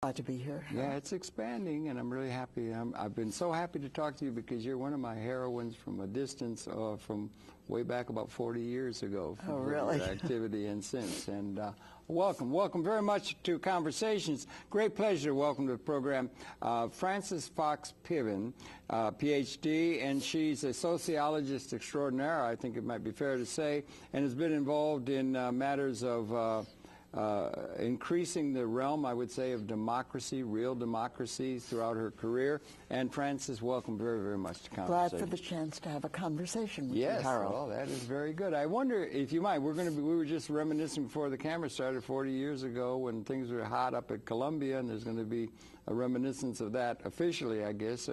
glad to be here. Yeah, it's expanding, and I'm really happy. I've been so happy to talk to you because you're one of my heroines from a distance, from way back about 40 years ago. Oh, really? Your activity and since. And welcome very much to Conversations. Great pleasure to welcome to the program Frances Fox Piven, Ph.D., and she's a sociologist extraordinaire, I think it might be fair to say, and has been involved in matters of increasing the realm, I would say, of democracy, real democracy throughout her career. And Frances, welcome very much to Conversation. Glad for the chance to have a conversation with you, Yes, Harold. well, that is very good. I wonder if you might, we were just reminiscing before the camera started 40 years ago when things were hot up at Columbia, and there's going to be a reminiscence of that officially, I guess.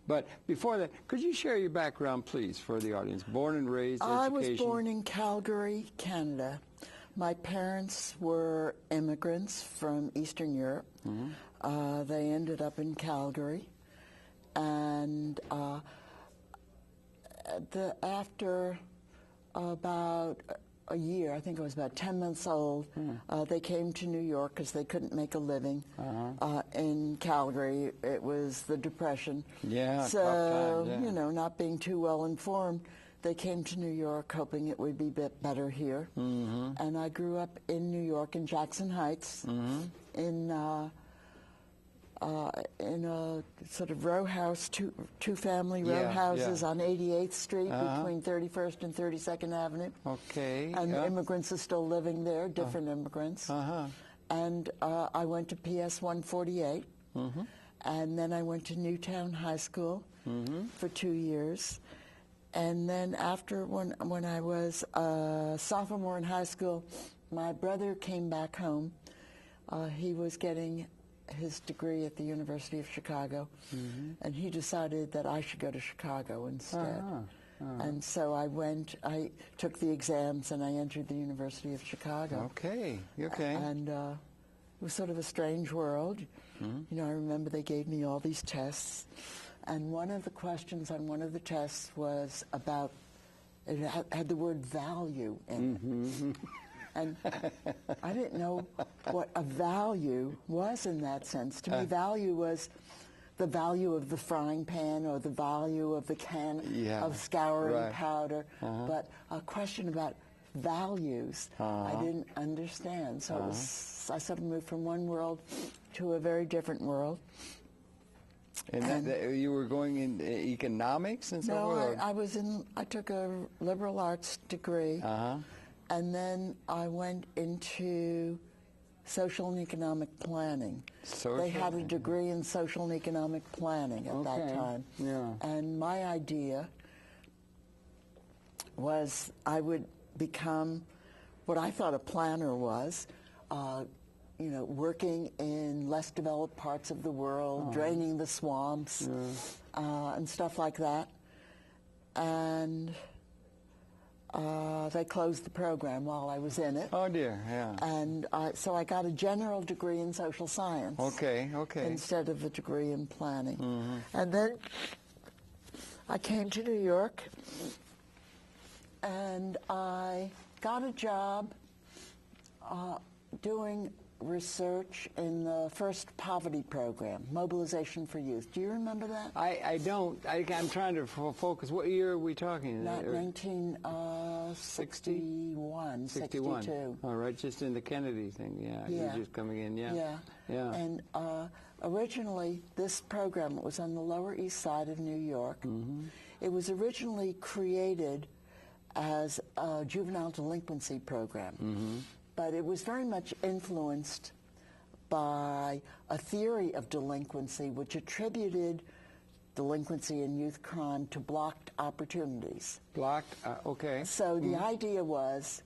But before that, could you share your background, please, for the audience? Born and raised, education. I was born in Calgary, Canada. My parents were immigrants from Eastern Europe. Mm-hmm. They ended up in Calgary. And after about a year, I think I was about 10 months old, they came to New York because they couldn't make a living in Calgary. It was the Depression. Yeah, so, tough time, yeah. You know, not being too well informed, they came to New York hoping it would be a bit better here. Mm-hmm. And I grew up in New York in Jackson Heights, mm-hmm. in a sort of row house, two-family row houses on 88th Street between 31st and 32nd Avenue. Okay. And the immigrants are still living there, different immigrants. And I went to PS 148, mm-hmm. and then I went to Newtown High School for 2 years. And then after, when I was a sophomore in high school, my brother came back home. He was getting his degree at the University of Chicago, and he decided that I should go to Chicago instead. And so I took the exams, and I entered the University of Chicago. Okay, okay. And it was sort of a strange world. You know, I remember they gave me all these tests. And one of the questions on one of the tests was about, it had the word value in it. And I didn't know what a value was in that sense. To me, value was the value of the frying pan or the value of the can of scouring powder. But a question about values, I didn't understand. So it was, I sort of moved from one world to a very different world. And you were going in economics and so forth? No, I took a liberal arts degree, and then I went into social and economic planning. They had a degree in social and economic planning at that time. Yeah. And my idea was I would become what I thought a planner was, you know, working in less developed parts of the world, draining the swamps, and stuff like that. And they closed the program while I was in it. Oh dear, yeah. And so I got a general degree in social science. Okay, okay. Instead of a degree in planning. And then I came to New York, and I got a job doing research in the first poverty program, Mobilization for Youth. Do you remember that? I don't. I'm trying to focus. What year are we talking? 1961, 62. All right, just in the Kennedy thing, yeah. You're just coming in, yeah. And originally, this program was on the Lower East Side of New York. It was originally created as a juvenile delinquency program. But it was very much influenced by a theory of delinquency which attributed delinquency and youth crime to blocked opportunities. Blocked, okay. So the idea was,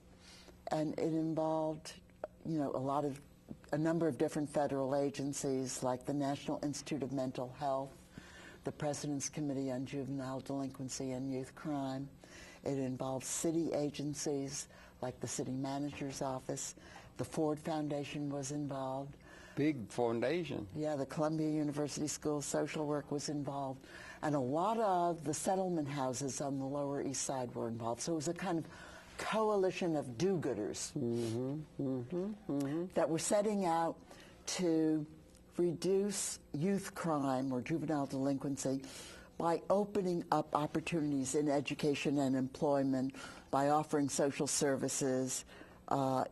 and it involved, you know, a number of different federal agencies like the National Institute of Mental Health, the President's Committee on Juvenile Delinquency and Youth Crime. It involved city agencies like the city manager's office. The Ford Foundation was involved. Big foundation. Yeah, the Columbia University School of Social Work was involved. And a lot of the settlement houses on the Lower East Side were involved. So it was a kind of coalition of do-gooders that were setting out to reduce youth crime or juvenile delinquency by opening up opportunities in education and employment, by offering social services,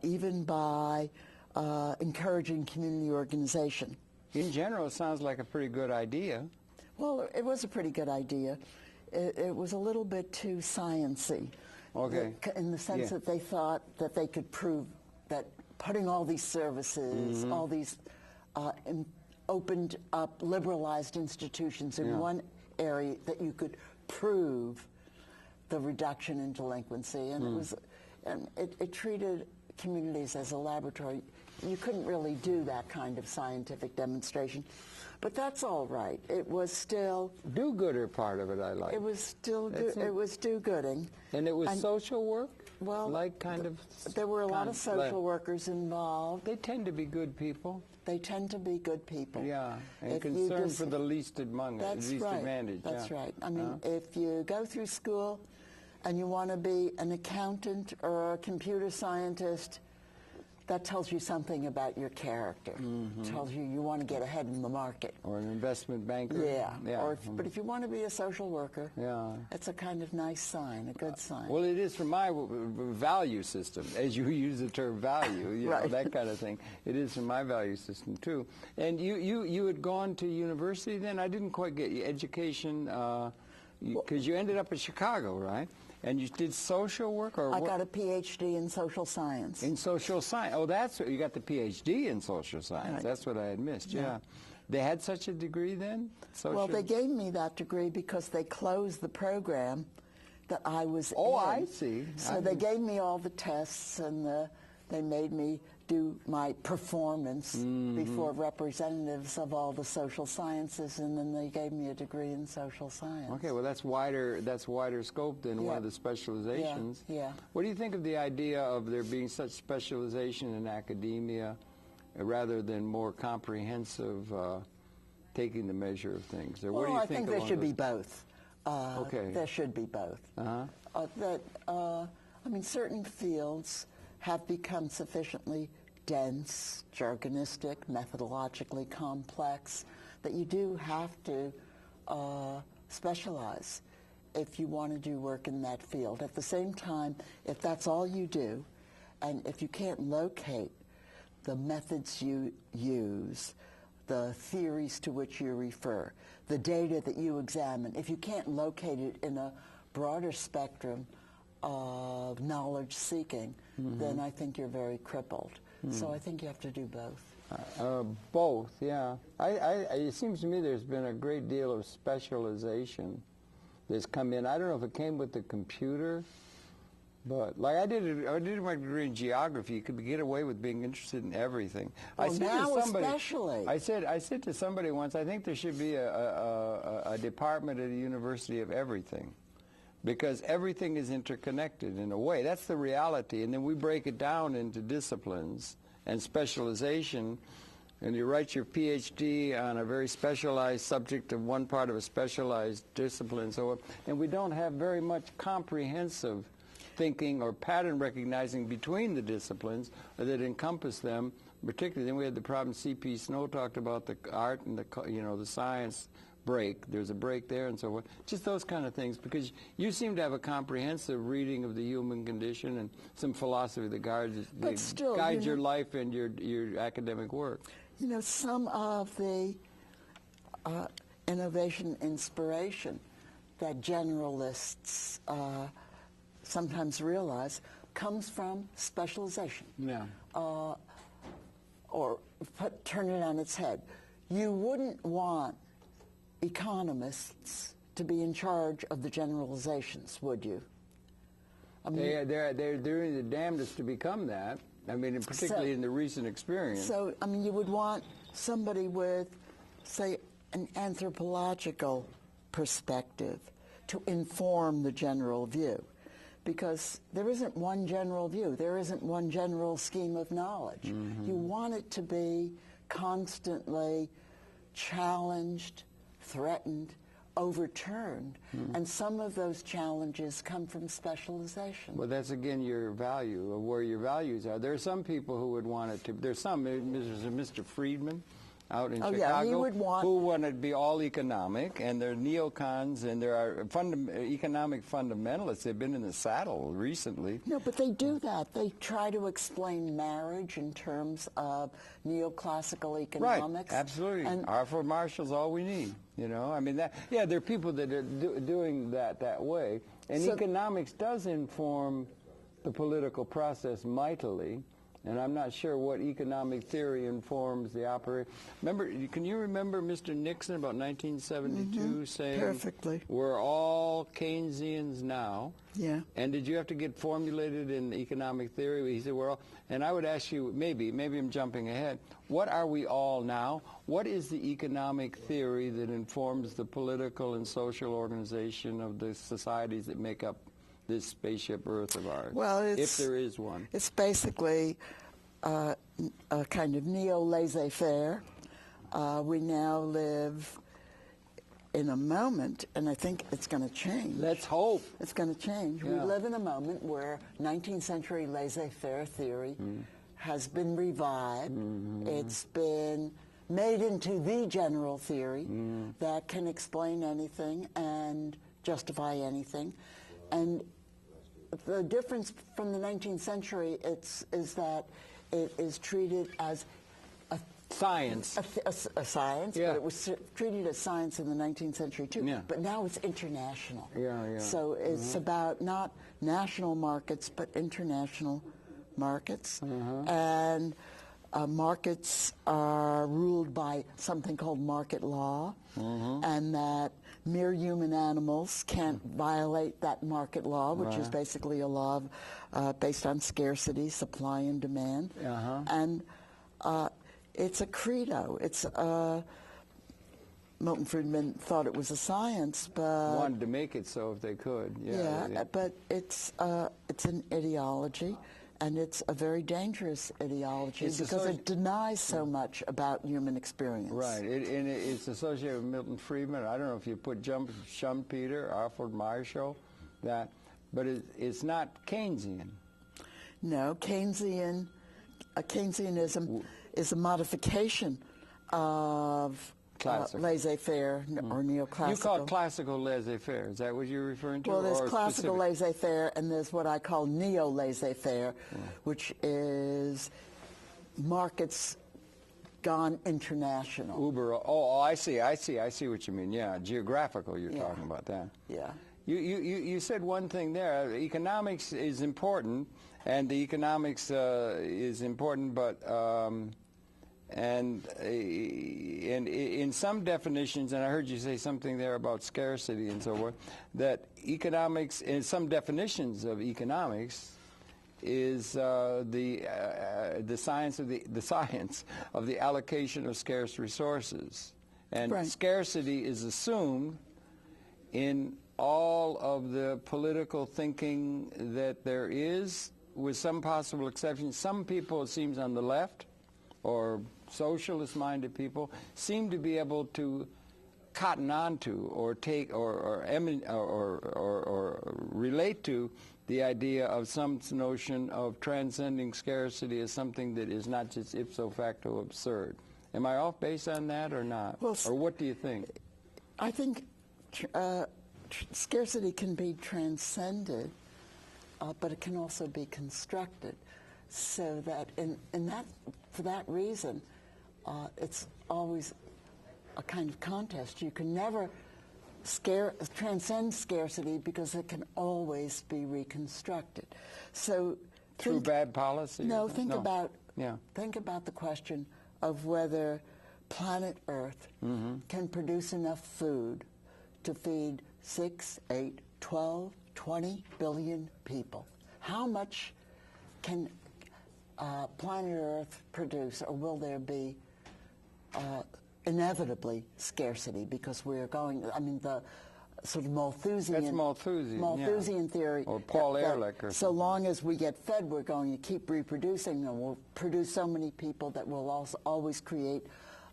even by encouraging community organization. In general, it sounds like a pretty good idea. Well, it was a pretty good idea. It was a little bit too sciencey. Okay. In the sense that they thought that they could prove that putting all these services, all these opened up, liberalized institutions in one area, that you could prove the reduction in delinquency. And it treated communities as a laboratory. You couldn't really do that kind of scientific demonstration. But that's all right. It was still do-gooder part of it. I like. It was still it was do-gooding. And it was social work. Well, like kind of. There were a lot of social workers involved. They tend to be good people. They tend to be good people. Yeah, and concerned for the least among us, least advantaged. That's right. I mean, if you go through school and you want to be an accountant or a computer scientist, that tells you something about your character. Tells you want to get ahead in the market. Or an investment banker. Yeah. But if you want to be a social worker, it's a kind of nice sign, a good sign. Well, it is from my value system, as you use the term value, you know, that kind of thing. It is from my value system, too. And you had gone to university then? I didn't quite get your education, because you ended up in Chicago, right? And you did social work, or I got a Ph.D. in social science. In social science. Oh, that's what you got, the Ph.D. in social science. Right. That's what I had missed. Yeah. They had such a degree then? Well, they gave me that degree because they closed the program that I was in. Oh, I see. So they gave me all the tests, and they made me do my performance before representatives of all the social sciences, and then they gave me a degree in social science. Okay, well, that's wider scope than one of the specializations. Yeah. What do you think of the idea of there being such specialization in academia rather than more comprehensive taking the measure of things? Or what do you I think there should be both. Okay. There should be both. I mean, certain fields have become sufficiently dense, jargonistic, methodologically complex, that you do have to specialize if you want to do work in that field. At the same time, if that's all you do, and if you can't locate the methods you use, the theories to which you refer, the data that you examine, if you can't locate it in a broader spectrum of knowledge seeking, then I think you're very crippled. So I think you have to do both. Both, yeah. It seems to me there's been a great deal of specialization that's come in. I don't know if it came with the computer, but like I did my degree in geography. You could get away with being interested in everything. Well, now especially. I said to somebody once, I think there should be a department at a university of everything, because everything is interconnected in a way. That's the reality. And then we break it down into disciplines and specialization, and you write your Ph.D. on a very specialized subject of one part of a specialized discipline. And we don't have very much comprehensive thinking or pattern recognizing between the disciplines that encompass them. Particularly, then we had the problem C.P. Snow talked about, the art and the science break. There's a break there and so forth. Just those kind of things, because you seem to have a comprehensive reading of the human condition and some philosophy that guides your life and your academic work. You know, some of the innovation inspiration that generalists sometimes realize comes from specialization. Yeah. Or turn it on its head. You wouldn't want economists to be in charge of the generalizations, would you? I mean, they're doing the damnedest to become that. I mean, and particularly in the recent experience. So, I mean, you would want somebody with, say, an anthropological perspective to inform the general view, because there isn't one general view. There isn't one general scheme of knowledge. You want it to be constantly challenged, threatened, overturned, and some of those challenges come from specialization. Well, that's again your value, of where your values are. There are some people who would want it to. There's some, Mr. Friedman, out in Chicago, yeah, he would want, who want to be all economic, and there are neocons, and there are economic fundamentalists. They've been in the saddle recently. No, but they do that. They try to explain marriage in terms of neoclassical economics. Right, absolutely. And Arthur Marshall's all we need. You know, I mean, yeah, there are people that are doing that way, and So economics does inform the political process mightily. And I'm not sure what economic theory informs the operation. Can you remember Mr. Nixon about 1972 saying, perfectly, we're all Keynesians now? Yeah. And did you have to get formulated in economic theory? He said, we're all, and I would ask you, maybe I'm jumping ahead, what are we all now? What is the economic theory that informs the political and social organization of the societies that make up this spaceship Earth of ours, well, if there is one? It's basically a kind of neo-laissez-faire. We now live in a moment, and I think it's going to change. Let's hope. It's going to change. Yeah. We live in a moment where 19th century laissez-faire theory has been revived. It's been made into the general theory that can explain anything and justify anything. And the difference from the 19th century is that it is treated as science. A science, Yeah. but it was treated as science in the 19th century too. Yeah. But now it's international. Yeah. So it's about not national markets, but international markets. And markets are ruled by something called market law, and that mere human animals can't violate that market law, which is basically a law based on scarcity, supply, and demand. And it's a credo. It's Milton Friedman thought it was a science, but wanted to make it so if they could. Yeah. but it's an ideology. And it's a very dangerous ideology because it denies so much about human experience. Right. It's associated with Milton Friedman. I don't know if you put Schumpeter, Alfred Marshall, but it's not Keynesian. No, Keynesianism is a modification of laissez-faire or neoclassical. You call it classical laissez-faire. Is that what you're referring to? Well, there's classical laissez-faire and there's what I call neo-laissez-faire, which is markets gone international. Uber. Oh, I see what you mean. Yeah, geographical. You're talking about that. Yeah. You said one thing there. Economics is important, and the economics is important, but. And in some definitions, and I heard you say something there about scarcity and so forth, that economics, in some definitions of economics, is the science of the allocation of scarce resources, and scarcity is assumed in all of the political thinking that there is, with some possible exceptions. Some people, it seems, on the left or socialist-minded people seem to be able to cotton on to or take or relate to the idea of some notion of transcending scarcity as something that is not just ipso facto absurd. Am I off base on that or not? Well, or what do you think? I think scarcity can be transcended, but it can also be constructed. So that for that reason, it's always a kind of contest. You can never transcend scarcity because it can always be reconstructed. So through bad policy? No, think about the question of whether planet Earth can produce enough food to feed 6, 8, 12, 20 billion people. How much can planet Earth produce, or will there be inevitably scarcity because we're going, I mean, the sort of Malthusian theory. Or Paul Ehrlich. Or so long as we get fed, we're going to keep reproducing, and we'll produce so many people that will also always create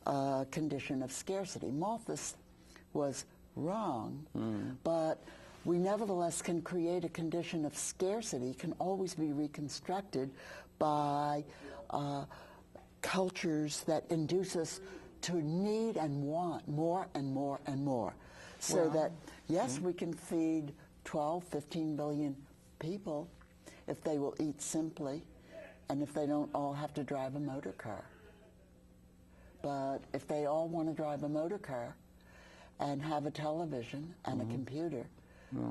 a condition of scarcity. Malthus was wrong, but we nevertheless can create a condition of scarcity, can always be reconstructed by cultures that induce us to need and want more and more and more. So that, yes, we can feed 12, 15 billion people if they will eat simply and if they don't all have to drive a motor car. But if they all want to drive a motor car and have a television and a computer,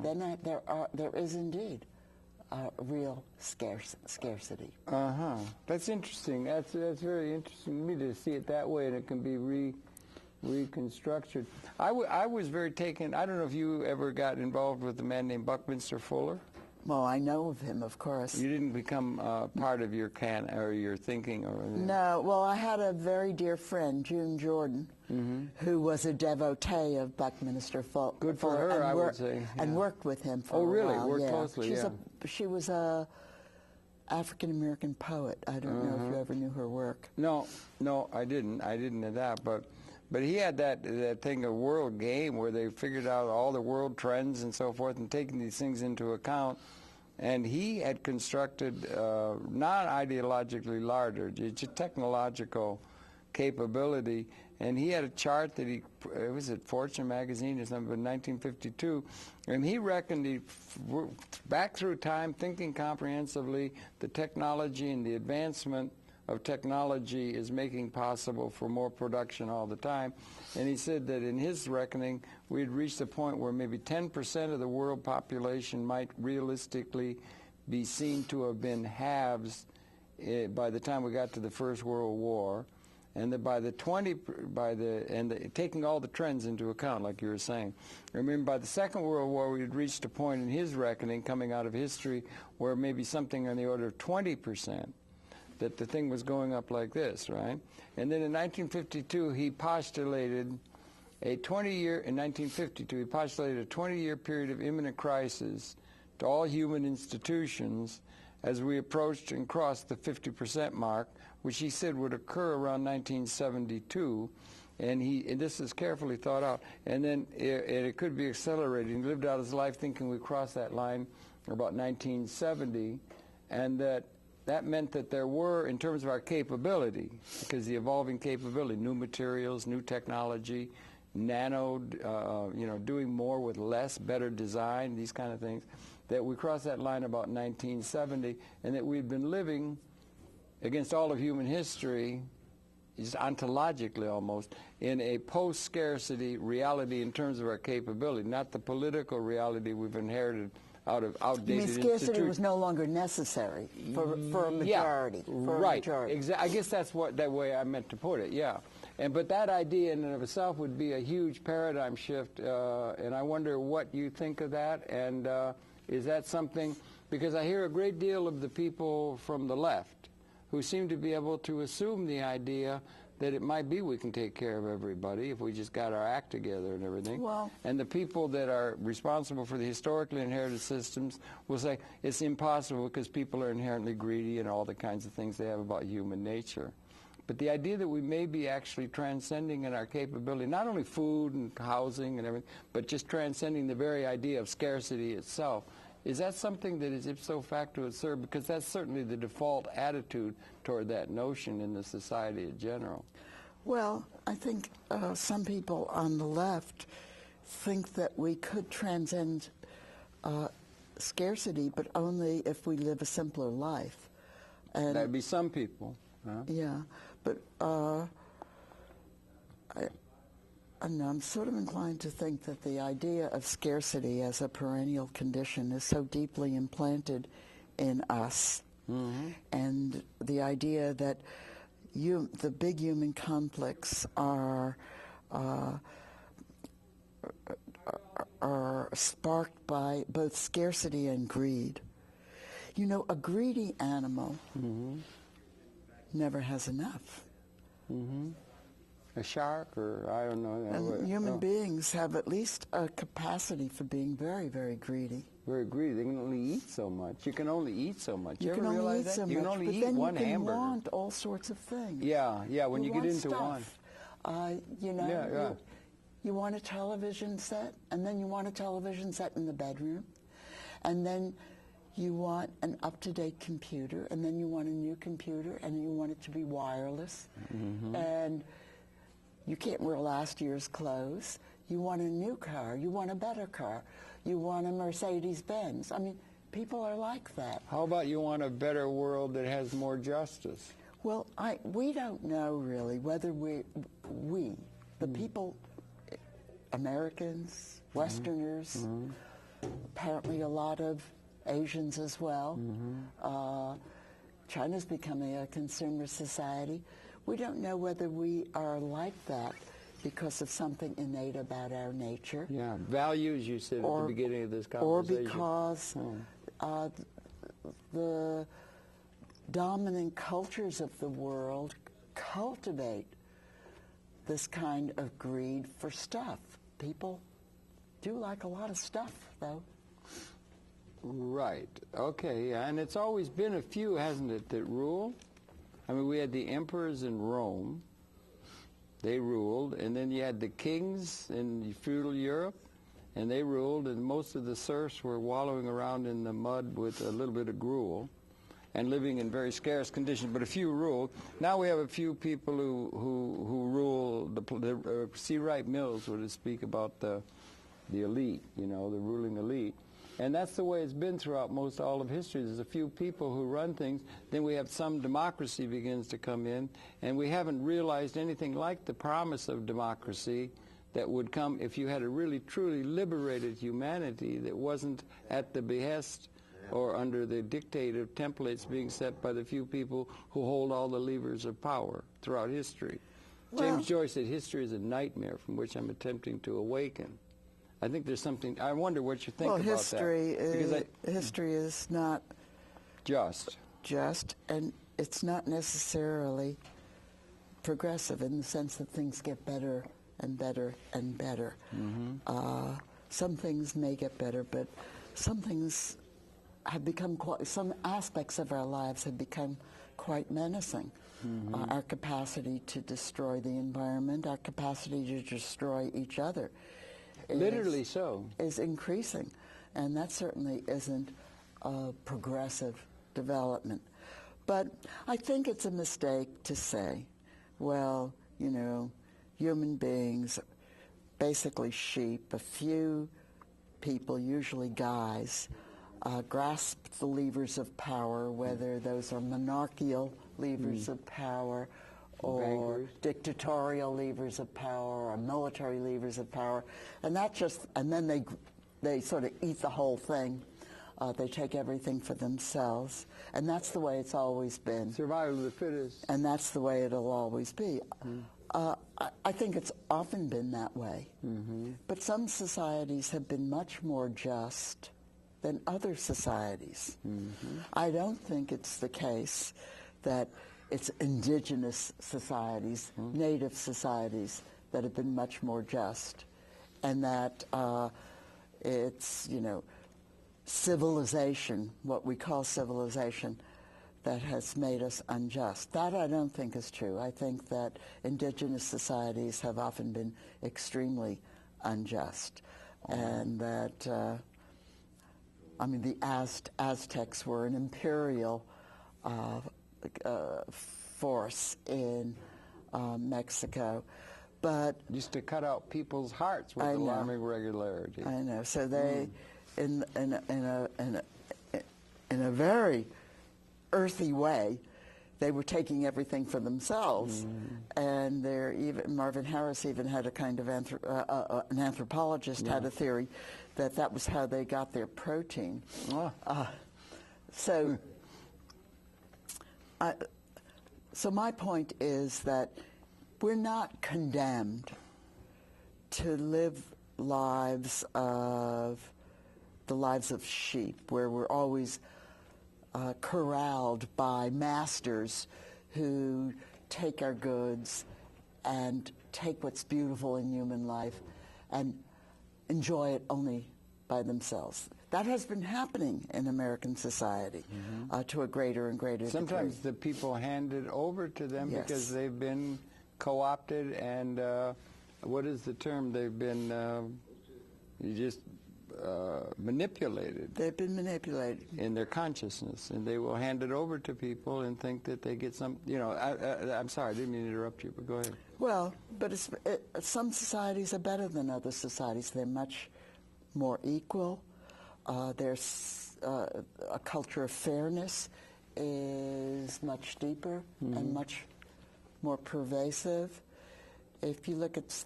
then there is indeed real scarcity. That's interesting. That's very interesting to me to see it that way, and it can be reconstructed. I was very taken. I don't know if you ever got involved with a man named Buckminster Fuller. Well, I know of him, of course. You didn't become part of your your thinking, or anything? No. Well, I had a very dear friend, June Jordan, who was a devotee of Buckminster Fuller. Good for her, I would say. Yeah. And worked with him for a while. Oh, really? Worked closely, She was a African-American poet. I don't know if you ever knew her work. No, I didn't. I didn't know that, but he had that thing, a world game, where they figured out all the world trends and so forth and taking these things into account. And he had constructed not ideologically larger, just technological capability. And he had a chart that it was at Fortune magazine or something in 1952. And he reckoned back through time, thinking comprehensively, the technology and the advancement of technology is making possible for more production all the time. And he said that in his reckoning, we'd reached a point where maybe 10% of the world population might realistically be seen to have been halves by the time we got to the First World War, and that taking all the trends into account, like you were saying. I remember by the Second World War, we had reached a point in his reckoning, coming out of history, where maybe something on the order of 20%. That the thing was going up like this, right? And then in 1952, he postulated a 20-year period of imminent crisis to all human institutions as we approached and crossed the 50% mark, which he said would occur around 1972. And this is carefully thought out. And then it could be accelerated. He lived out his life thinking we crossed that line about 1970, and that meant that there were, in terms of our capability, because the evolving capability, new materials, new technology, doing more with less, better design, these kind of things, that we crossed that line about 1970, and that we've been living against all of human history, just ontologically almost, in a post-scarcity reality in terms of our capability, not the political reality we've inherited out of outdated institutions. You mean scarcity was no longer necessary for a majority? Right. I guess that's that way I meant to put it, yeah. But that idea in and of itself would be a huge paradigm shift, and I wonder what you think of that, and is that something, because I hear a great deal of the people from the left who seem to be able to assume the idea that it might be we can take care of everybody if we just got our act together and everything. Well, and the people that are responsible for the historically inherited systems will say it's impossible because people are inherently greedy and all the kinds of things they have about human nature. But the idea that we may be actually transcending in our capability, not only food and housing and everything, but just transcending the very idea of scarcity itself, is that something that is ipso facto absurd? Because that's certainly the default attitude toward that notion in the society in general. Well, I think some people on the left think that we could transcend scarcity, but only if we live a simpler life. And that'd be some people. Huh? Yeah, but I don't know, I'm sort of inclined to think that the idea of scarcity as a perennial condition is so deeply implanted in us. And the idea that the big human conflicts are sparked by both scarcity and greed. You know, a greedy animal never has enough. A shark, or I don't know. And human beings have at least a capacity for being very, very greedy. Very greedy. They can only eat so much. You can only eat so much. You can only eat so much. You can only but eat then one you can hamburger. Want all sorts of things. Yeah, when you get into stuff. one. You want a television set, and then you want a television set in the bedroom, and then you want an up-to-date computer, and then you want a new computer, and you want it to be wireless, and You can't wear last year's clothes. You want a new car. You want a better car. You want a Mercedes-Benz. I mean, people are like that. How about you want a better world that has more justice? Well, we don't know really whether we the people, Americans, Westerners, apparently a lot of Asians as well. China's becoming a consumer society. We don't know whether we are like that because of something innate about our nature. Yeah, values, you said at the beginning of this conversation. Or because the dominant cultures of the world cultivate this kind of greed for stuff. People do like a lot of stuff, though. Right. Okay. And it's always been a few, hasn't it, that rule? I mean, we had the emperors in Rome. They ruled. And then you had the kings in feudal Europe, and they ruled. And most of the serfs were wallowing around in the mud with a little bit of gruel and living in very scarce conditions. But a few ruled. Now we have a few people who rule. C. Wright Mills would speak about the elite, you know, the ruling elite. And that's the way it's been throughout most all of history. There's a few people who run things. Then we have some democracy begins to come in, and we haven't realized anything like the promise of democracy that would come if you had a really, truly liberated humanity that wasn't at the behest or under the dictate of templates being set by the few people who hold all the levers of power throughout history. James Joyce said, history is a nightmare from which I'm attempting to awaken. I think there's something. I wonder what you think about that. History is not just, and it's not necessarily progressive in the sense that things get better and better and better. Some things may get better, but some things have become some aspects of our lives have become quite menacing. Our capacity to destroy the environment, our capacity to destroy each other. Literally so. Is increasing, and that certainly isn't a progressive development. But I think it's a mistake to say, well, you know, human beings, basically sheep, a few people, usually guys, grasp the levers of power, whether those are monarchical levers of power or dictatorial levers of power or military levers of power, and then they sort of eat the whole thing. They take everything for themselves, and that's the way it's always been. Survival of the fittest. And that's the way it'll always be. I think it's often been that way. But some societies have been much more just than other societies. I don't think it's the case that it's indigenous societies, native societies that have been much more just, and that it's, you know, civilization, what we call civilization, that has made us unjust. That I don't think is true. I think that indigenous societies have often been extremely unjust, and that, I mean, the Aztecs were an imperial force in Mexico, but used to cut out people's hearts with alarming regularity. I know. So they, in a very earthy way, they were taking everything for themselves, and Marvin Harris even had a kind of an anthropologist had a theory that was how they got their protein. So my point is that we're not condemned to live lives of sheep, where we're always corralled by masters who take our goods and take what's beautiful in human life and enjoy it only by themselves. That has been happening in American society to a greater and greater degree. Sometimes the people hand it over to them because they've been co-opted and, what is the term? They've been manipulated. They've been manipulated In their consciousness, and they will hand it over to people and think that they get some, I'm sorry, I didn't mean to interrupt you, but go ahead. Well, but some societies are better than other societies. They're much more equal. There's a culture of fairness is much deeper and much more pervasive. If you look at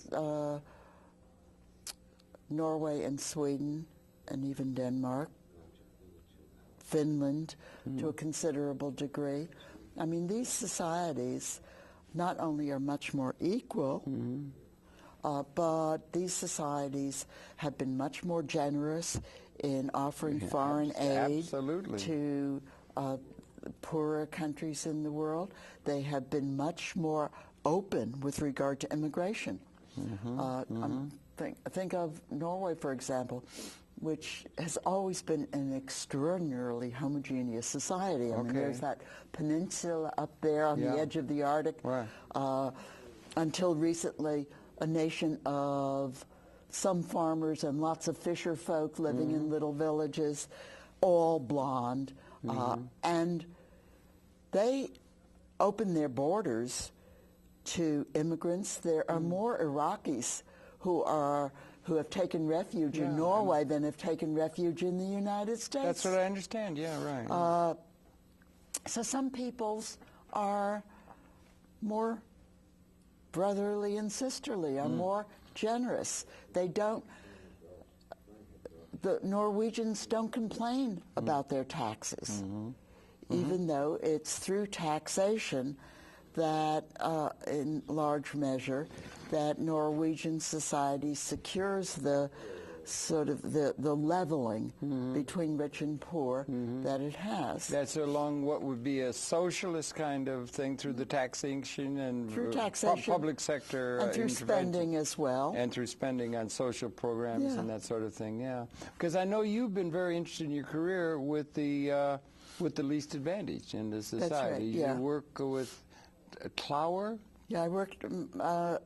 Norway and Sweden and even Denmark, Finland to a considerable degree, I mean, these societies not only are much more equal, but these societies have been much more generous in offering foreign aid to poorer countries in the world. They have been much more open with regard to immigration. Think of Norway, for example, which has always been an extraordinarily homogeneous society. I mean, there's that peninsula up there on the edge of the Arctic. Until recently, a nation of some farmers and lots of fisher folk living in little villages, all blonde. And they open their borders to immigrants. There are more Iraqis who have taken refuge in Norway than have taken refuge in the United States. That's what I understand. Yeah, right. So some peoples are more brotherly and sisterly, are more generous. The Norwegians don't complain about their taxes, even though it's through taxation that, in large measure, that Norwegian society secures the sort of the leveling between rich and poor that it has. That's along what would be a socialist kind of thing through the taxation and through taxation, public sector and through spending as well, and through spending on social programs and that sort of thing. Yeah, because I know you've been very interested in your career with the least advantaged in the society. That's right, You work with Cloward. Yeah, I worked.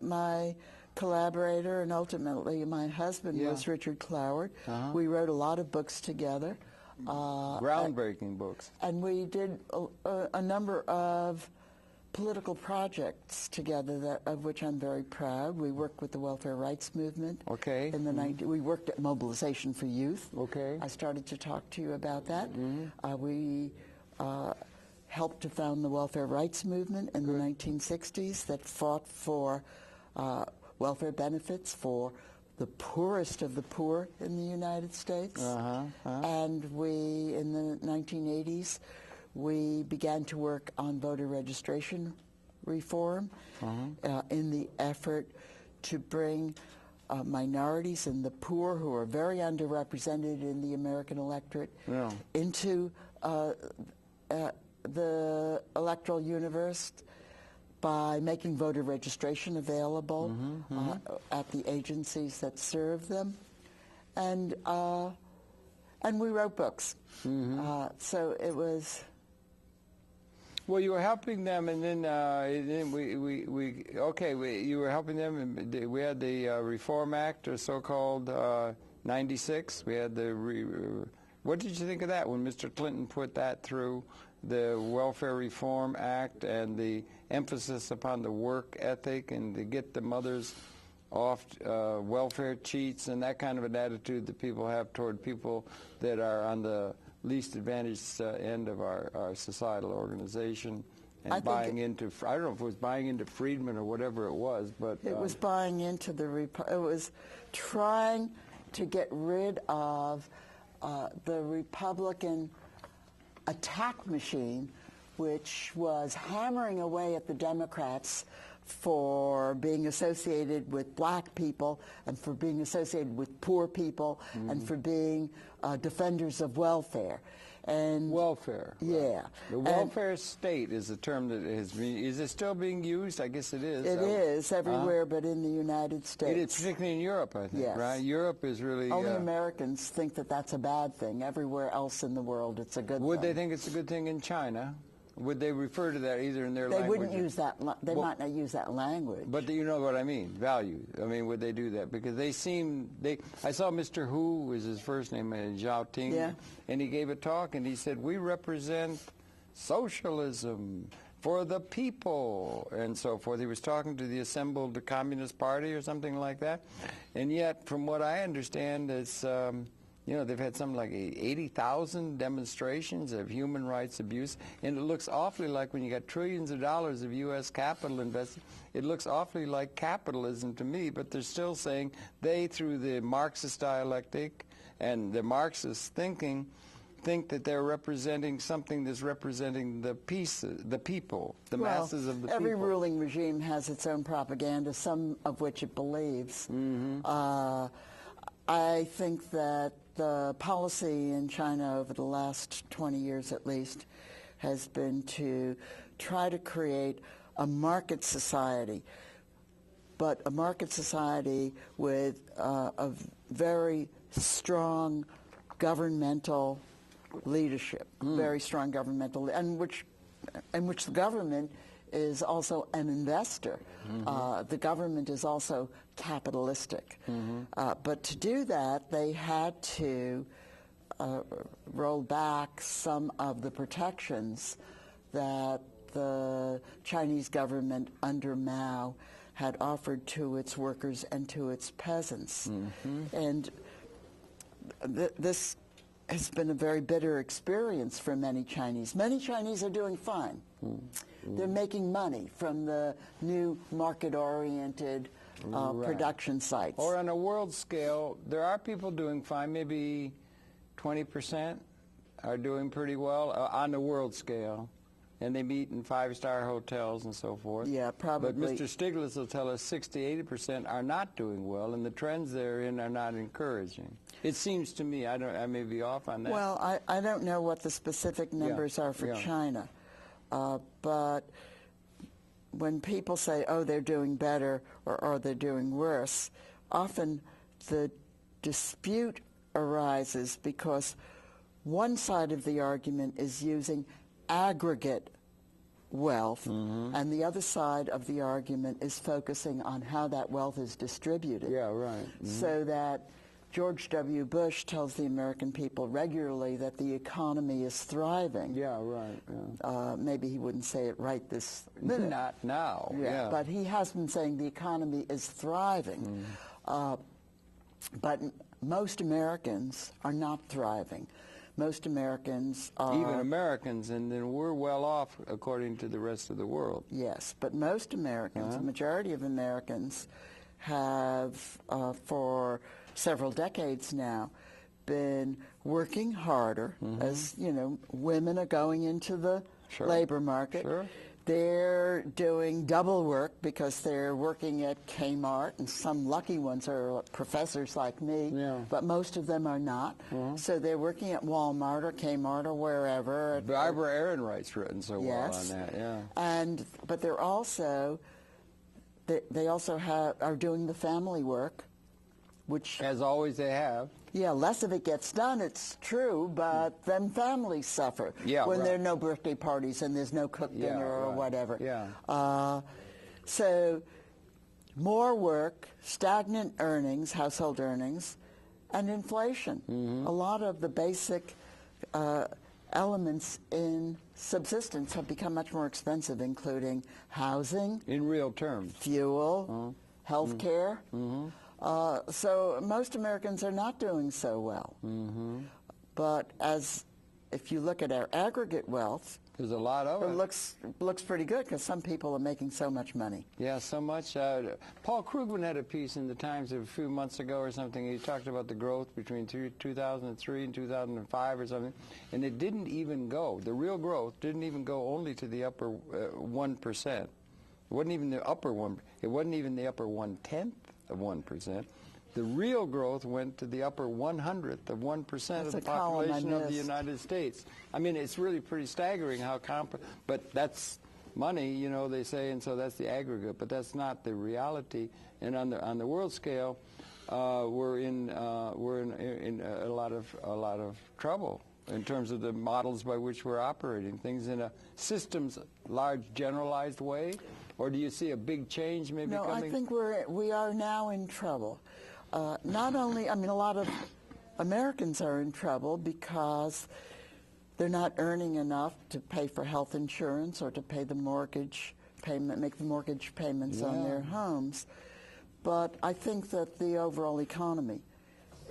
My collaborator and ultimately my husband was Richard Cloward. We wrote a lot of books together. Groundbreaking books. And we did a number of political projects together, of which I'm very proud. We worked with the welfare rights movement. Okay. In the we worked at Mobilization for Youth. Okay. I started to talk to you about that. We helped to found the welfare rights movement in the 1960s that fought for welfare benefits for the poorest of the poor in the United States. And we, in the 1980s, we began to work on voter registration reform in the effort to bring minorities and the poor, who are very underrepresented in the American electorate, into the electoral universe by making voter registration available at the agencies that serve them, and we wrote books. So it was. Well, you were helping them, and then you were helping them, and we had the Reform Act, or so-called 96. We had the. What did you think of that when Mr. Clinton put that through? The Welfare Reform Act and the emphasis upon the work ethic and to get the mothers off welfare cheats and that kind of an attitude that people have toward people that are on the least advantaged end of our societal organization and buying into, I don't know if it was buying into Friedman or whatever it was, but... It was buying into it was trying to get rid of the Republican attack machine, which was hammering away at the Democrats for being associated with black people and for being associated with poor people and for being defenders of welfare. And welfare. Yeah. Right. The welfare state is a term that has been, is it still being used? I guess it is. It is everywhere but in the United States. It is, particularly in Europe, I think, right? Europe is really... Only Americans think that that's a bad thing. Everywhere else in the world, it's a good thing. Would they think it's a good thing in China? Would they refer to that either in their They language? wouldn't use that. They might not use that language. But you know what I mean, value. I mean, would they do that? Because they seem, I saw Mr. Hu, was his first name, Zhao Ting, Yeah. and he gave a talk, and he said, we represent socialism for the people, and so forth. He was talking to the assembled Communist Party or something like that. And yet, from what I understand, it's, you know, they've had something like 80,000 demonstrations of human rights abuse, and it looks awfully like, when you got trillions of dollars of U.S. capital invested, it looks awfully like capitalism to me, but they're still saying they, through the Marxist dialectic and the Marxist thinking, think that they're representing something that's representing the people, the masses of the people. Every ruling regime has its own propaganda, some of which it believes. I think that the policy in China over the last 20 years at least has been to try to create a market society, but a market society with a very strong governmental leadership, very strong governmental, and in which the government is also an investor. The government is also capitalistic. But to do that, they had to roll back some of the protections that the Chinese government under Mao had offered to its workers and to its peasants. And this has been a very bitter experience for many Chinese. Many Chinese are doing fine. They're making money from the new market-oriented production sites. Or on a world scale, there are people doing fine. Maybe 20% are doing pretty well on the world scale. And they meet in five-star hotels and so forth. Yeah, probably. But Mr. Stiglitz will tell us 60–80% are not doing well, and the trends they're in are not encouraging. It seems to me, I may be off on that. Well, I don't know what the specific numbers are for China, but when people say, oh, they're doing better or they're doing worse, often the dispute arises because one side of the argument is using aggregate wealth, and the other side of the argument is focusing on how that wealth is distributed. Yeah, right. So that George W. Bush tells the American people regularly that the economy is thriving. Yeah, right. Yeah. Maybe he wouldn't say it right this minute. Not now. Yeah. But he has been saying the economy is thriving. But most Americans are not thriving. Most Americans are... Even Americans, and then we're well off according to the rest of the world. Yes, but most Americans, the majority of Americans, have, for several decades now, been working harder. As, you know, women are going into the labor market. They're doing double work because they're working at Kmart, and some lucky ones are professors like me, but most of them are not. So they're working at Walmart or Kmart or wherever. Barbara Ehrenreich's written so well on that, But they're also, they also are doing the family work, which... As always they have. Yeah, less of it gets done, it's true, but then families suffer when there are no birthday parties and there's no cooked dinner or whatever. So more work, stagnant earnings, household earnings, and inflation. A lot of the basic elements in subsistence have become much more expensive, including housing. In real terms. Fuel, health care. So most Americans are not doing so well. But if you look at our aggregate wealth, there's a lot of it. It looks pretty good because some people are making so much money. Yeah, so much. Paul Krugman had a piece in the Times a few months ago or something. He talked about the growth between 2003 and 2005 or something, and it didn't even go. The real growth didn't even go only to the upper 1%. It wasn't even the upper one. It wasn't even the upper 1/10 of 1%. The real growth went to the upper 100th of 1% of the population of the United States. I mean, it's really pretty staggering how but that's money, you know, they say, and so that's the aggregate, but that's not the reality. And on the world scale, we're in a lot of trouble. in terms of the models by which we're operating things in a systems large generalized way? Or do you see a big change maybe no, coming? I think we are now in trouble. Not only, I mean, a lot of Americans are in trouble because they're not earning enough to pay for health insurance or to pay the mortgage payment, make the mortgage payments on their homes. But I think that the overall economy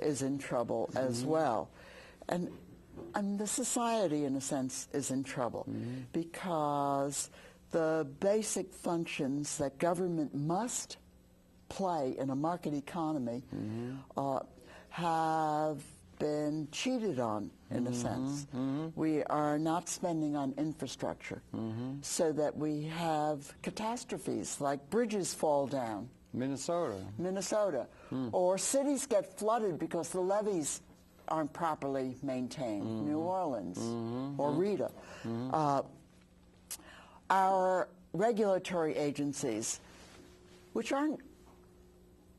is in trouble as well. And the society, in a sense, is in trouble because the basic functions that government must play in a market economy have been cheated on, in a sense. We are not spending on infrastructure so that we have catastrophes like bridges fall down. Minnesota. Or cities get flooded because the levees aren't properly maintained. New Orleans or Rita. Our regulatory agencies, which aren't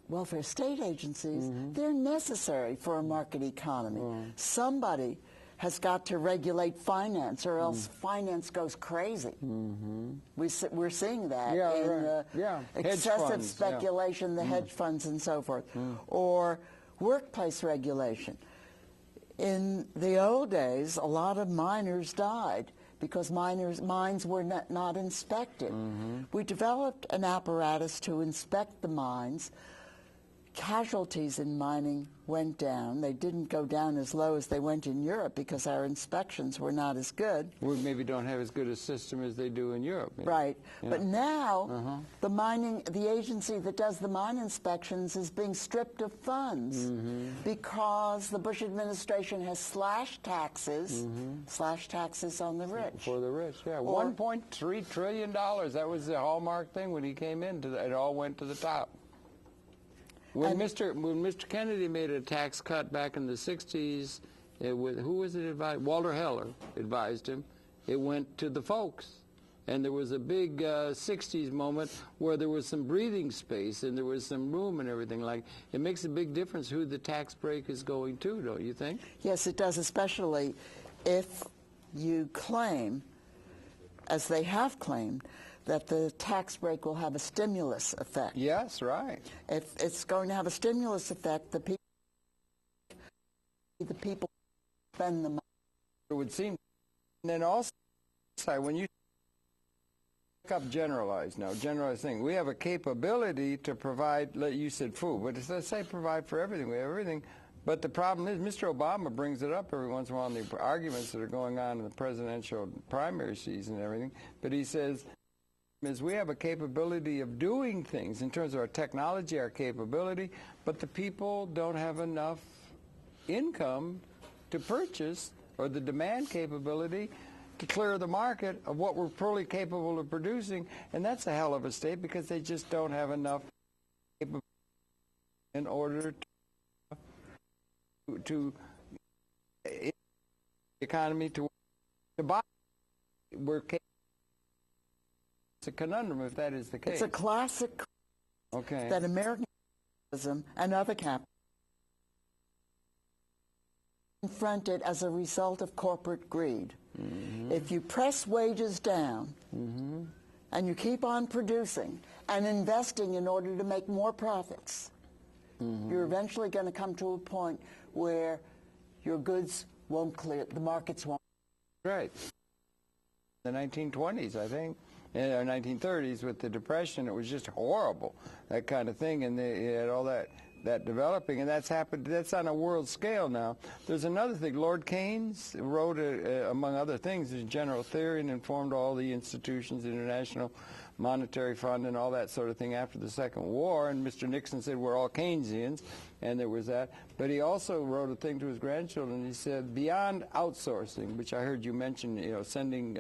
welfare state agencies, they're necessary for a market economy. Somebody has got to regulate finance, or else finance goes crazy. We're seeing that in the excessive speculation, the hedge funds and so forth. Or workplace regulation. In the old days, a lot of miners died because mines were not inspected. We developed an apparatus to inspect the mines. Casualties in mining went down. They didn't go down as low as they went in Europe because our inspections were not as good. We maybe don't have as good a system as they do in Europe. Maybe. Right. But now the agency that does the mine inspections is being stripped of funds because the Bush administration has slashed taxes on the rich. For the rich, yeah. $1.3 trillion. That was the hallmark thing when he came in. It all went to the top. When Mr. Kennedy made a tax cut back in the 60s, who was it advised? Walter Heller advised him. It went to the folks. And there was a big 60s moment where there was some breathing space and there was some room and everything. Like, it makes a big difference who the tax break is going to, don't you think? Yes, it does, especially if you claim, as they have claimed, that the tax break will have a stimulus effect. Yes, right. If it's going to have a stimulus effect, the people spend the money. It would seem. And then also, when you pick up generalized thing, we have a capability to provide, you said food, but let's say provide for everything. We have everything. But the problem is, Mr. Obama brings it up every once in a while in the arguments that are going on in the presidential primary season and everything, but he says, is we have a capability of doing things in terms of our technology, our capability, but the people don't have enough income to purchase, or the demand capability to clear the market of what we're fully capable of producing, and that's a hell of a state because they just don't have enough capability in order to the economy to buy. We're capable. It's a conundrum if that is the case. It's a classic that American capitalism and other capitalism confronted as a result of corporate greed. If you press wages down and you keep on producing and investing in order to make more profits, you're eventually going to come to a point where your goods won't clear, the markets won't. Right. The 1920s, I think. In the 1930s with the Depression, it was just horrible, that kind of thing, and they had all that developing, and that's happened. That's on a world scale now. There's another thing. Lord Keynes wrote, among other things, a general theory and informed all the institutions, the International Monetary Fund and all that sort of thing after the Second War, and Mr. Nixon said we're all Keynesians, and there was that. But he also wrote a thing to his grandchildren. He said, beyond outsourcing, which I heard you mention, sending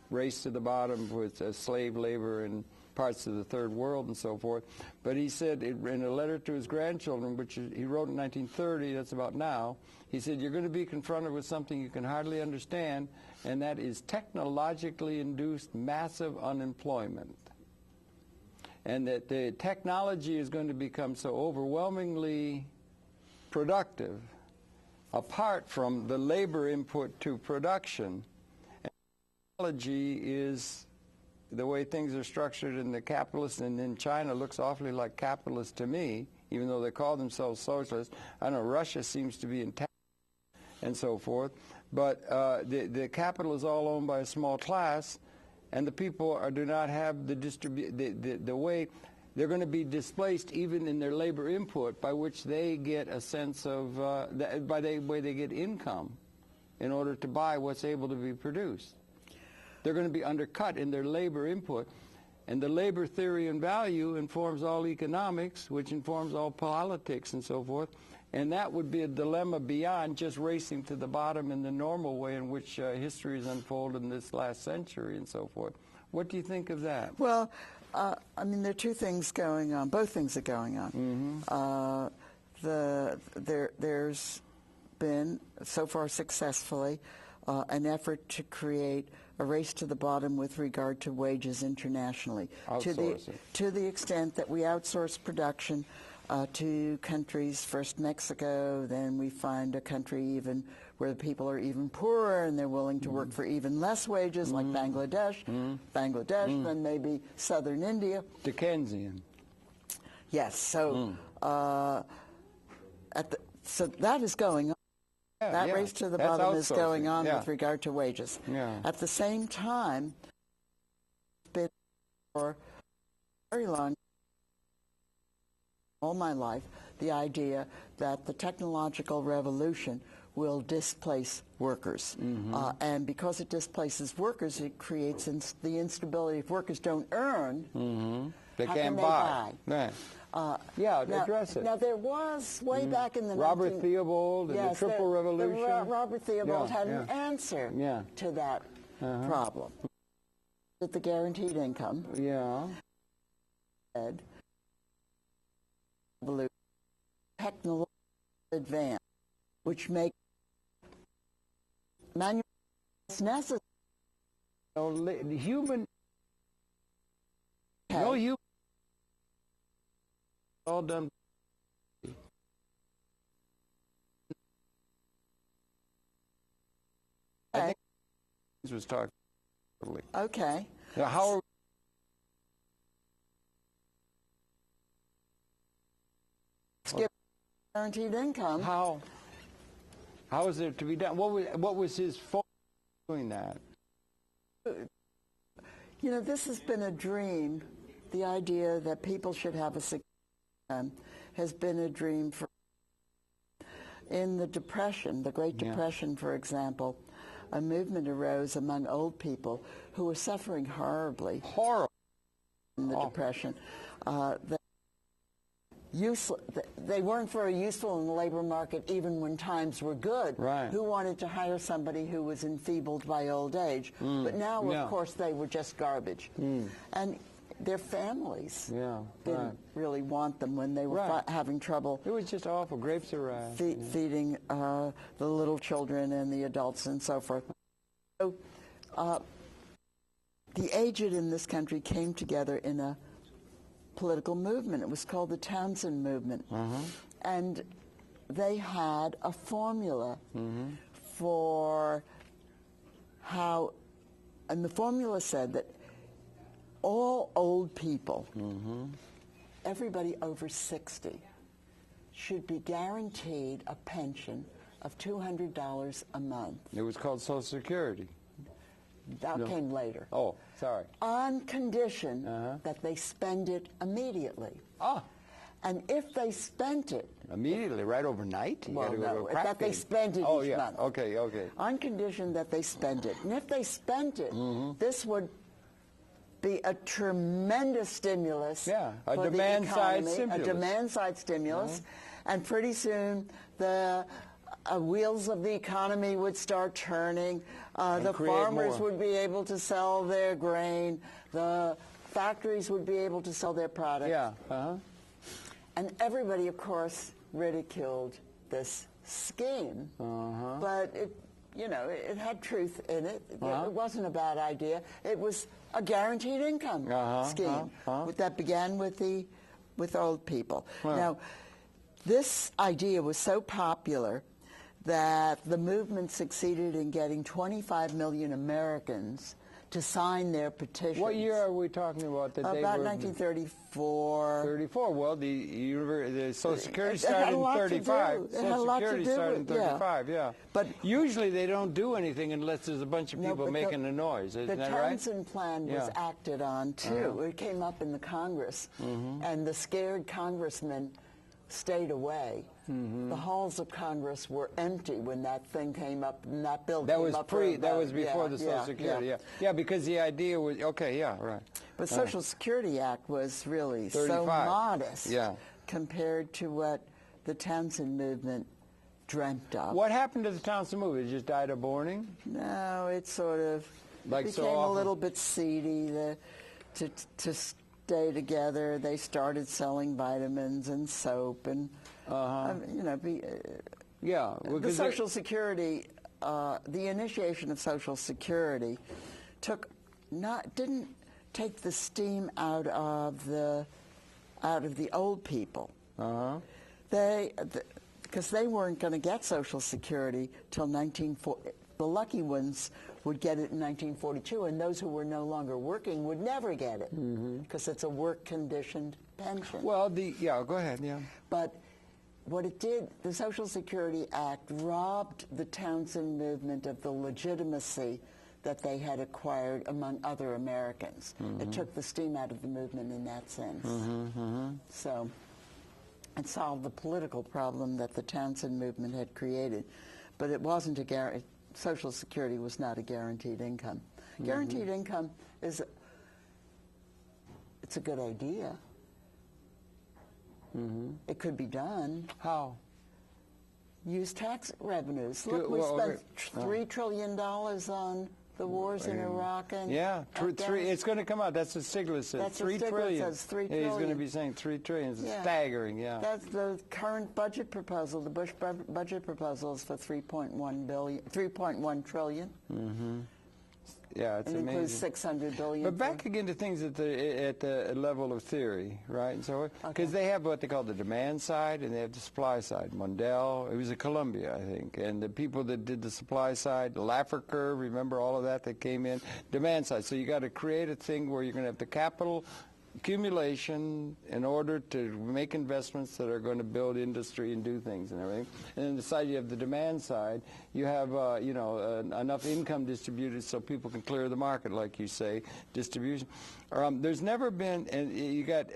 race to the bottom with slave labor and parts of the third world and so forth. But he said in a letter to his grandchildren, which he wrote in 1930, that's about now, he said, you're going to be confronted with something you can hardly understand, and that is technologically induced massive unemployment. And that the technology is going to become so overwhelmingly productive apart from the labor input to production. And technology is the way things are structured in the capitalist, and in China looks awfully like capitalist to me, even though they call themselves socialist. I know Russia seems to be intact and so forth, but the capital is all owned by a small class, and the people do not have the way. They're going to be displaced even in their labor input, by which they get a sense of, by the way they get income in order to buy what's able to be produced. They're going to be undercut in their labor input. And the labor theory and value informs all economics, which informs all politics and so forth. And that would be a dilemma beyond just racing to the bottom in the normal way in which history has unfolded in this last century and so forth. What do you think of that? Well, I mean, there are two things going on. Both things are going on. There's been, so far successfully, an effort to create a race to the bottom with regard to wages internationally. To the extent that we outsource production to countries, first Mexico, then we find a country even where the people are even poorer and they're willing to work for even less wages, like Bangladesh, then maybe southern India. Dickensian. Yes, so so that is going on. That race to the bottom is going on with regard to wages. At the same time, it's been for a very long, all my life, the idea that the technological revolution will displace workers. And because it displaces workers, it creates the instability. If workers don't earn, they how can't can buy. They buy? Address it. Now, there was, way back in the Robert Theobald and the Triple Revolution. Robert Theobald had an answer to that problem. With the guaranteed income. Technological advance, which make manual necessary. Human. No human. All done. I think this was talking. Okay. Now, how are skip guaranteed income? How is it to be done? What was his fault doing that? You know, this has been a dream. The idea that people should have a secure income has been a dream for. In the Depression, the Great Depression, for example, a movement arose among old people who were suffering horribly. In the Depression. They weren't very useful in the labor market even when times were good. Who wanted to hire somebody who was enfeebled by old age? But now, of course, they were just garbage. And their families didn't really want them when they were having trouble. It was just awful. Grapes of wrath. Feeding the little children and the adults and so forth. So the aged in this country came together in a political movement. It was called the Townsend Movement. And they had a formula for how, and the formula said that all old people, everybody over 60, should be guaranteed a pension of $200 a month. It was called Social Security. That came later. Oh, sorry. On condition that they spend it immediately. And if they spent it... Immediately, right overnight? Well, no, that they spent it each month. Okay. On condition that they spend it. And if they spent it, this would be a tremendous stimulus for the economy, a demand-side stimulus. And pretty soon, the wheels of the economy would start turning. The farmers would be able to sell their grain. The factories would be able to sell their products. And everybody, of course, ridiculed this scheme. But it had truth in it. It wasn't a bad idea. It was a guaranteed income scheme that began with old people. Now, this idea was so popular that the movement succeeded in getting 25 million Americans to sign their petitions. What year are we talking about? That About 1934. 34. Well, the Social Security started in 35. Social Security started in 35. Yeah. But usually they don't do anything unless there's a bunch of people making a noise. Isn't that right? The Townsend Plan was acted on too. It came up in the Congress, and the scared congressmen stayed away. The halls of Congress were empty when that thing came up, and that bill came up. That was before the Social Security. Yeah, because the idea was right. But Social Security Act was really 35. so modest compared to what the Townsend movement dreamt of. What happened to the Townsend movement? It just died of boring? No, it sort of became a little bit seedy. To stay together, they started selling vitamins and soap and the Social Security, the initiation of Social Security didn't take the steam out of the old people. Because they weren't going to get Social Security till 1940. The lucky ones would get it in 1942, and those who were no longer working would never get it because it's a work-conditioned pension. Well, go ahead, But what it did, the Social Security Act robbed the Townsend movement of the legitimacy that they had acquired among other Americans. It took the steam out of the movement in that sense. So it solved the political problem that the Townsend movement had created, but it wasn't a guarantee. Social Security was not a guaranteed income. Guaranteed income it's a good idea. It could be done. How? Use tax revenues. Look, we spent $3 trillion on the wars in Iraq and it's going to come out. That's what Stiglitz says. That's $3 trillion. Says, $3 trillion. He's going to be saying $3 trillion. It's staggering. That's the current budget proposal. The Bush budget proposal is for $3.1 trillion. Yeah, it's amazing. It includes $600 billion. But back again to things at the level of theory, right? And so, because they have what they call the demand side and they have the supply side. Mundell, it was at Columbia, I think, and the people that did the supply side, the Laffer curve, remember all of that came in? Demand side. So you got to create a thing where you're going to have the capital accumulation in order to make investments that are going to build industry and do things and everything. And then the side you have the demand side, you have enough income distributed so people can clear the market, like you say, distribution. There's never been, and you got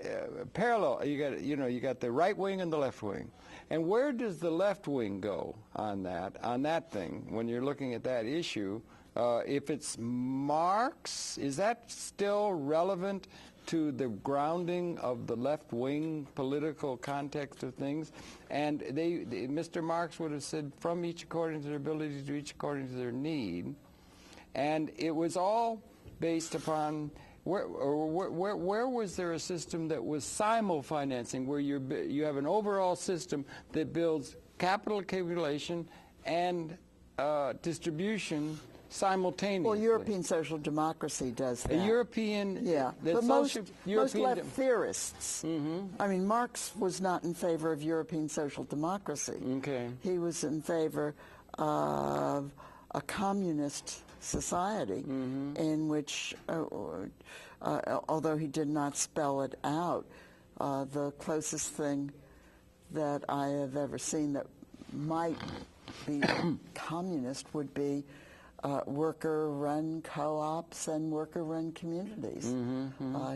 parallel. You got the right wing and the left wing. And where does the left wing go on that thing when you're looking at that issue? If it's Marx, is that still relevant to the grounding of the left-wing political context of things? And Mr. Marx would have said, from each according to their ability to each according to their need. And it was all based upon, where was there a system that was simul-financing, where you have an overall system that builds capital accumulation and distribution simultaneously? Well, European social democracy does that. But most left theorists, I mean, Marx was not in favor of European social democracy. He was in favor of a communist society in which, although he did not spell it out, the closest thing that I have ever seen that might be communist would be worker-run co-ops and worker-run communities.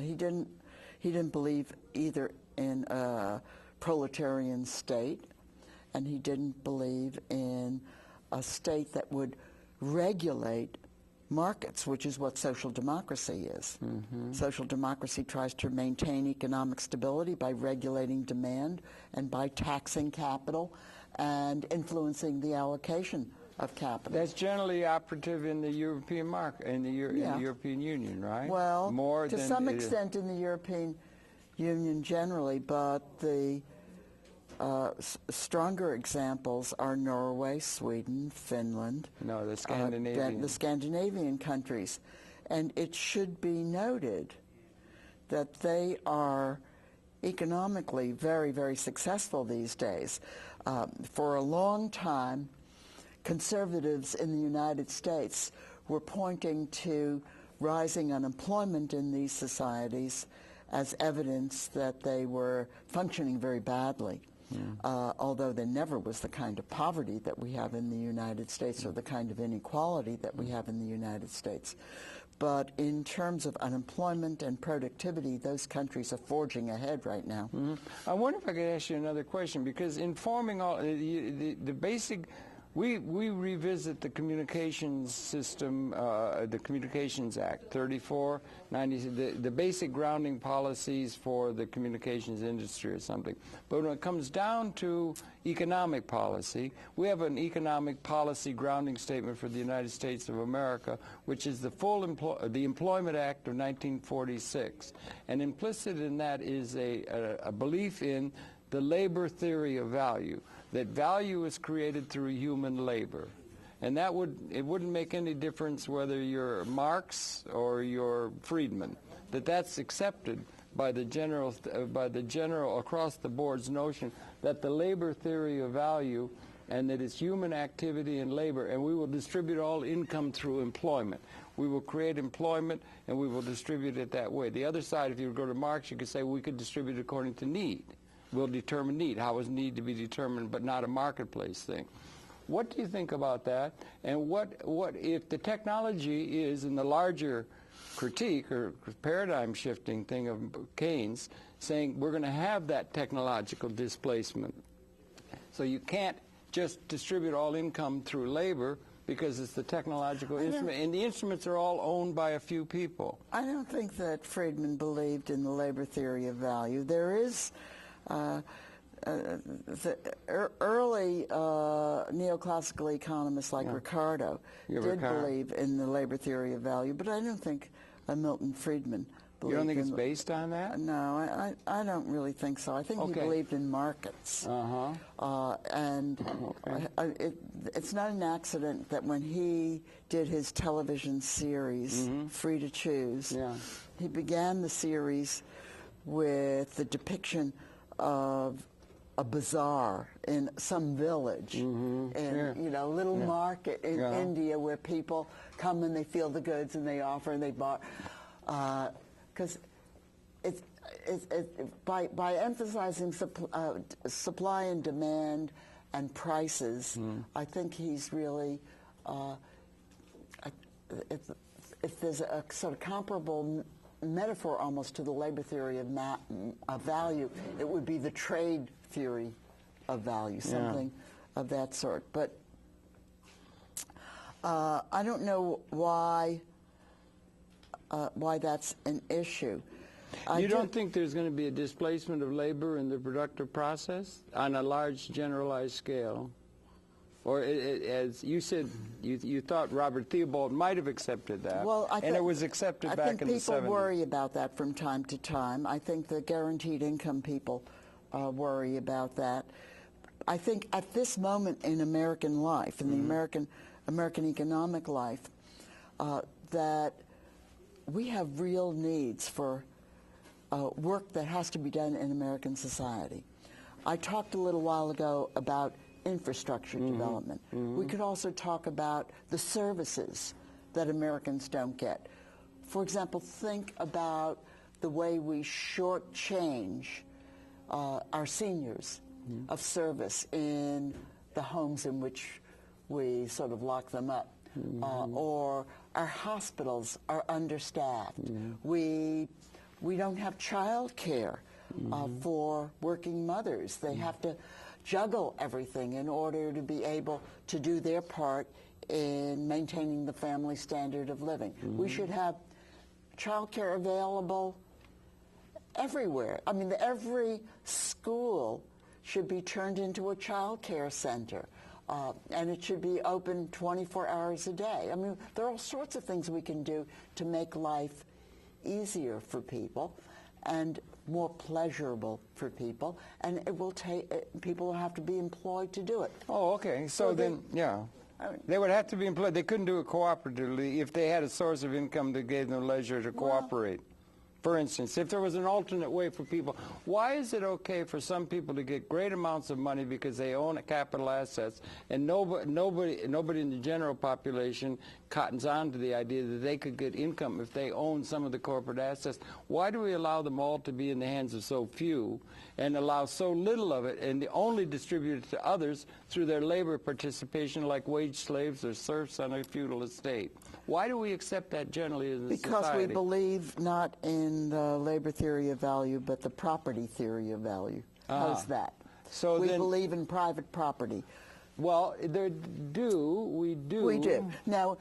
He didn't believe either in a proletarian state, and he didn't believe in a state that would regulate markets, which is what social democracy is. Social democracy tries to maintain economic stability by regulating demand and by taxing capital and influencing the allocation of capital. That's generally operative in the European market, in the European Union, right? Well, to some extent in the European Union generally, but the stronger examples are Norway, Sweden, Finland. No, the Scandinavian. The Scandinavian countries. And it should be noted that they are economically very, very successful these days. For a long time, conservatives in the United States were pointing to rising unemployment in these societies as evidence that they were functioning very badly. Although there never was the kind of poverty that we have in the United States or the kind of inequality that we have in the United States. But in terms of unemployment and productivity, those countries are forging ahead right now. I wonder if I could ask you another question, because in forming all the basic, we revisit the communications system, the Communications Act 3490, the basic grounding policies for the communications industry or something. But when it comes down to economic policy, we have an economic policy grounding statement for the United States of America, which is the the Employment Act of 1946. And implicit in that is a belief in the labor theory of value, that value is created through human labor. And it wouldn't make any difference whether you're Marx or you're Friedman, that's accepted by the general across the board's notion that the labor theory of value, and that it's human activity and labor, and we will distribute all income through employment. We will create employment and we will distribute it that way. The other side, if you go to Marx, you could say we could distribute it according to need. We'll determine need. How is need to be determined, but not a marketplace thing? What do you think about that? And what if the technology is in the larger critique or paradigm shifting thing of Keynes, saying we're going to have that technological displacement, so you can't just distribute all income through labor because it's the technological instrument, and the instruments are all owned by a few people. I don't think that Friedman believed in the labor theory of value. There is the early neoclassical economists like Ricardo did believe in the labor theory of value, but I don't think Milton Friedman believed. You don't think it's based on that? No, I don't really think so. I think he believed in markets. And it's not an accident that when he did his television series, Free to Choose, he began the series with the depiction of a bazaar in some village, in little market in India, where people come and they feel the goods and they offer and they buy, because by emphasizing supply and demand and prices, I think he's really if there's a sort of comparable metaphor almost to the labor theory of value, it would be the trade theory of value, something of that sort. But I don't know why that's an issue. You don't think there's going to be a displacement of labor in the productive process on a large generalized scale? Or as you said, you thought Robert Theobald might have accepted that, and it was accepted back in the 70s. I think people worry about that from time to time. I think the guaranteed income people worry about that. I think at this moment in American life, in the American economic life, that we have real needs for work that has to be done in American society. I talked a little while ago about infrastructure development. We could also talk about the services that Americans don't get. For example, think about the way we shortchange our seniors of service in the homes in which we sort of lock them up. Or our hospitals are understaffed. We don't have child care for working mothers. They have to juggle everything in order to be able to do their part in maintaining the family standard of living. We should have child care available everywhere. I mean, every school should be turned into a child care center. And it should be open 24 hours a day. I mean, there are all sorts of things we can do to make life easier for people and more pleasurable for people, and it will take people will have to be employed to do it. Oh, okay. So then, they would have to be employed. They couldn't do it cooperatively if they had a source of income that gave them leisure to cooperate. For instance, if there was an alternate way for people, why is it okay for some people to get great amounts of money because they own capital assets, and nobody in the general population cottons on to the idea that they could get income if they own some of the corporate assets? Why do we allow them all to be in the hands of so few and allow so little of it and only distribute it to others through their labor participation like wage slaves or serfs on a feudal estate? Why do we accept that generally as a society? Because we believe not in the labor theory of value, but the property theory of value. How's that? So we believe in private property. Well, we do. We do. Now,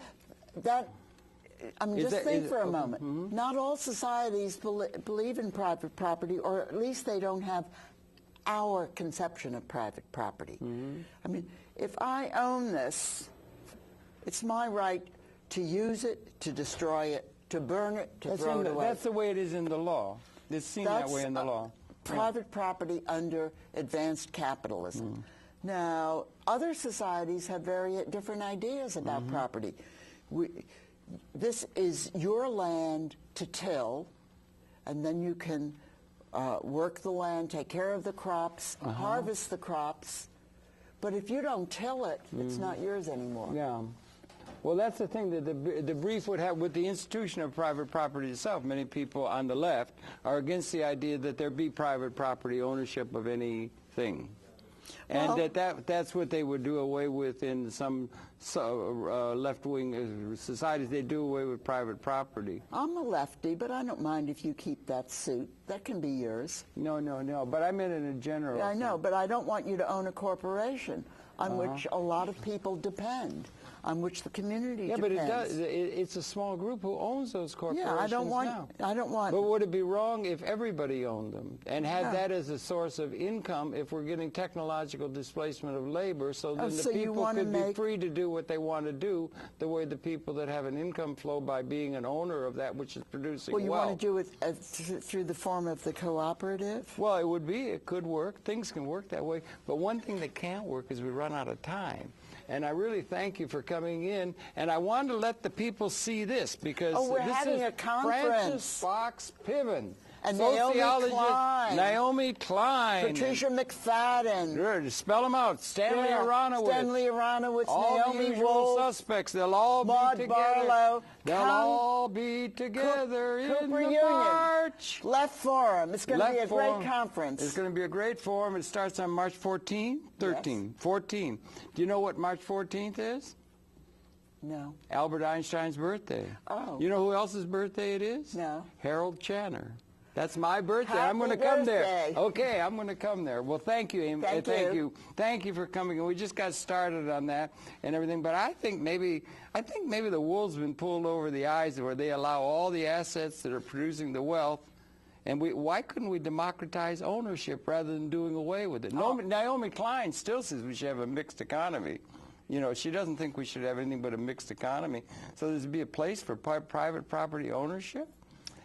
just think for a moment. Mm-hmm. Not all societies believe in private property, or at least they don't have our conception of private property. Mm-hmm. I mean, if I own this, it's my right to use it, to destroy it, to burn it, to throw it away. That's the way it is in the law. It's seen that way in the law. Private property under advanced capitalism. Mm. Now, other societies have very different ideas about property. This is your land to till, and then you can work the land, take care of the crops, harvest the crops. But if you don't till it, it's not yours anymore. Yeah. Well, that's the thing that the brief would have with the institution of private property itself. Many people on the left are against the idea that there be private property ownership of anything. And that's what they would do away with in some left-wing societies. They do away with private property. I'm a lefty, but I don't mind if you keep that suit. That can be yours. No. But I meant in a general sense. I know, but I don't want you to own a corporation on which a lot of people depend, on which the community depends. Yeah, but it's a small group who owns those corporations I don't want. But would it be wrong if everybody owned them and had that as a source of income if we're getting technological displacement of labor, so then the people could be free to do what they want to do the way the people that have an income flow by being an owner of that which is producing wealth. Well, you want to do it through the form of the cooperative? Well, it could work. Things can work that way. But one thing that can't work is we run out of time. And I really thank you for coming in. And I wanted to let the people see this because we're this having is a conference. Frances Fox Piven, and Naomi Klein, Patricia McFadden. Sure, spell them out. Stanley Aronowitz. Stanley Aronowitz. All Naomi the usual Wolf, suspects. They'll all Maud be together. Barlow. They'll all be together in the Union. March. Left Forum. It's going to be a great conference. It's going to be a great forum. It starts on March 14, 13, yes. 14. Do you know what March 14th is? No. Albert Einstein's birthday. Oh. You know who else's birthday it is? No. Harold Channer. That's my birthday. Happy I'm going to come there. birthday. Okay, I'm going to come there. Well, thank you, Amy. Thank you. Thank you for coming. And we just got started on that and everything. But I think maybe the wool's been pulled over the eyes where they allow all the assets that are producing the wealth. And why couldn't we democratize ownership rather than doing away with it? Naomi Klein still says we should have a mixed economy. You know, she doesn't think we should have anything but a mixed economy. So there's be a place for private property ownership?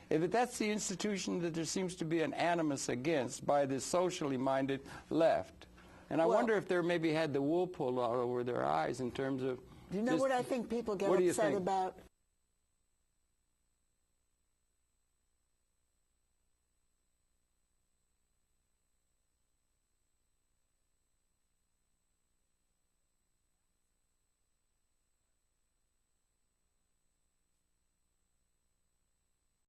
If that's the institution that there seems to be an animus against by the socially minded left. And I wonder if they're maybe had the wool pulled out over their eyes in terms of... You know what I think people get upset about?